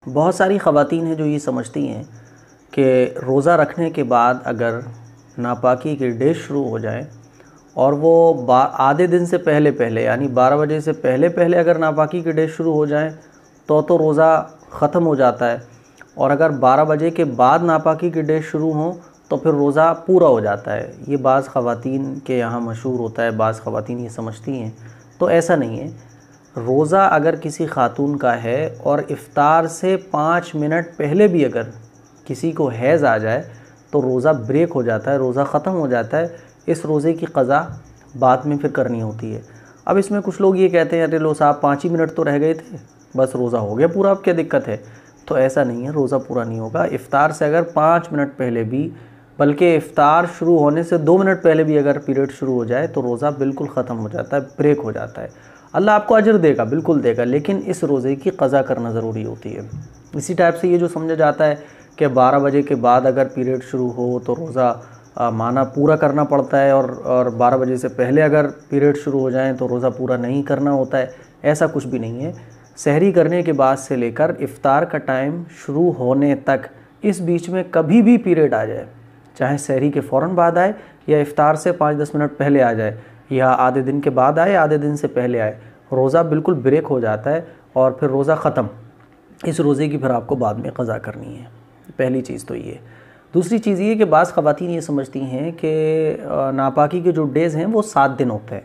बहुत सारी ख़वातीन हैं जो ये समझती हैं कि रोज़ा रखने के बाद अगर नापाकी की डेज शुरू हो जाए और वो आधे दिन से पहले पहले यानी 12 बजे से पहले पहले अगर नापाकी की डेज शुरू हो जाए तो रोज़ा ख़त्म हो जाता है, और अगर 12 बजे के बाद नापाकी की डेज शुरू हों तो फिर रोज़ा पूरा हो जाता है। ये बाज़ ख़वातीन के यहाँ मशहूर होता है, बाज़ ख़वातीन ये समझती हैं, तो ऐसा नहीं है। रोज़ा अगर किसी खातून का है और इफ़्तार से 5 मिनट पहले भी अगर किसी को हैज़ आ जाए तो रोज़ा ब्रेक हो जाता है, रोज़ा ख़त्म हो जाता है। इस रोज़े की क़ज़ा बाद में फिर करनी होती है। अब इसमें कुछ लोग ये कहते हैं अरे लो साहब 5 ही मिनट तो रह गए थे, बस रोज़ा हो गया पूरा, अब क्या दिक्कत है। तो ऐसा नहीं है, रोज़ा पूरा नहीं होगा। इफ़्तार से अगर 5 मिनट पहले भी, बल्कि इफ़्तार शुरू होने से 2 मिनट पहले भी अगर पीरियड शुरू हो जाए तो रोज़ा बिल्कुल ख़त्म हो जाता है, ब्रेक हो जाता है। अल्लाह आपको अजर देगा, बिल्कुल देगा, लेकिन इस रोज़े की क़ज़ा करना ज़रूरी होती है। इसी टाइप से ये जो समझा जाता है कि 12 बजे के बाद अगर पीरियड शुरू हो तो रोज़ा माना पूरा करना पड़ता है, और 12 बजे से पहले अगर पीरियड शुरू हो जाएँ तो रोज़ा पूरा नहीं करना होता है, ऐसा कुछ भी नहीं है। सहरी करने के बाद से लेकर इफ़्तार का टाइम शुरू होने तक, इस बीच में कभी भी पीरियड आ जाए, चाहे सहरी के फ़ौरन बाद आए या इफ़्तार से 5-10 मिनट पहले आ जाए या आधे दिन के बाद आए, आधे दिन से पहले आए, रोज़ा बिल्कुल ब्रेक हो जाता है और फिर रोज़ा ख़त्म। इस रोज़े की फिर आपको बाद में क़ज़ा करनी है। पहली चीज़ तो ये। दूसरी चीज़ ये कि बाज़ ख़वातीन ये समझती हैं कि नापाकी के जो डेज़ हैं वो 7 दिन होते हैं,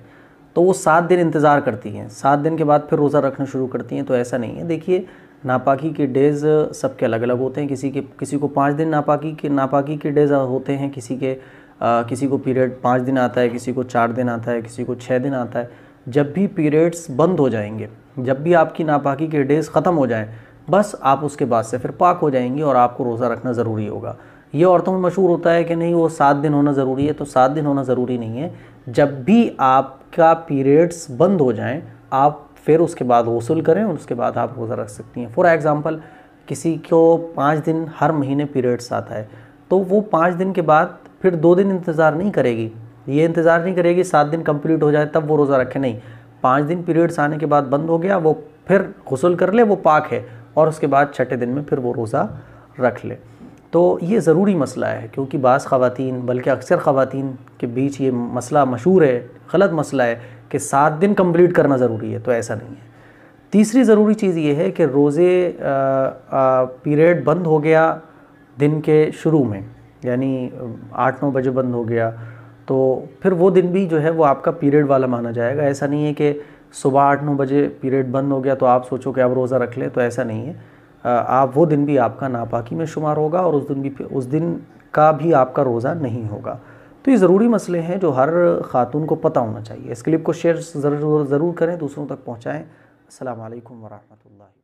तो वो 7 दिन इंतज़ार करती हैं, 7 दिन के बाद फिर रोज़ा रखना शुरू करती हैं। तो ऐसा नहीं है। देखिए, नापाकी के डेज़ सबके अलग अलग होते हैं। किसी को 5 दिन नापाकी के डेज़ होते हैं, किसी को पीरियड 5 दिन आता है, किसी को 4 दिन आता है, किसी को 6 दिन आता है। जब भी पीरियड्स बंद हो जाएंगे, जब भी आपकी नापाकी के डेज़ ख़त्म हो जाएं, बस आप उसके बाद से फिर पाक हो जाएंगी और आपको रोज़ा रखना ज़रूरी होगा। ये औरतों में मशहूर होता है कि नहीं वो 7 दिन होना ज़रूरी है, तो 7 दिन होना ज़रूरी नहीं है। जब भी आपका पीरियड्स बंद हो जाएं, आप फिर उसके बाद गुस्ल करें और उसके बाद आप रोज़ा रख सकती हैं। फॉर एग्ज़ाम्पल, किसी को 5 दिन हर महीने पीरियड्स आता है, तो वो 5 दिन के बाद फिर 2 दिन इंतज़ार नहीं करेगी। ये इंतज़ार नहीं करेगी 7 दिन कंप्लीट हो जाए तब वो रोज़ा रखे, नहीं। 5 दिन पीरियड्स आने के बाद बंद हो गया, वो फिर गुस्ल कर ले, वो पाक है, और उसके बाद 6ठे दिन में फिर वो रोज़ा रख ले। तो ये ज़रूरी मसला है, क्योंकि बाज़ ख़वातीन, बल्कि अक्सर ख़वातीन के बीच ये मसला मशहूर है, गलत मसला है कि 7 दिन कंप्लीट करना ज़रूरी है, तो ऐसा नहीं है। तीसरी ज़रूरी चीज़ ये है कि रोज़े पीरियड बंद हो गया दिन के शुरू में, यानी 8-9 बजे बंद हो गया, तो फिर वो दिन भी जो है वो आपका पीरियड वाला माना जाएगा। ऐसा नहीं है कि सुबह 8-9 बजे पीरियड बंद हो गया तो आप सोचो कि अब रोज़ा रख लें, तो ऐसा नहीं है। आप वो दिन भी आपका नापाकी में शुमार होगा और उस दिन का भी आपका रोज़ा नहीं होगा। तो ये ज़रूरी मसले हैं जो हर ख़ातून को पता होना चाहिए। इस क्लिप को शेयर ज़रूर करें, दूसरों तक पहुँचाएँ। अस्सलामु अलैकुम वरहमतुल्लाह।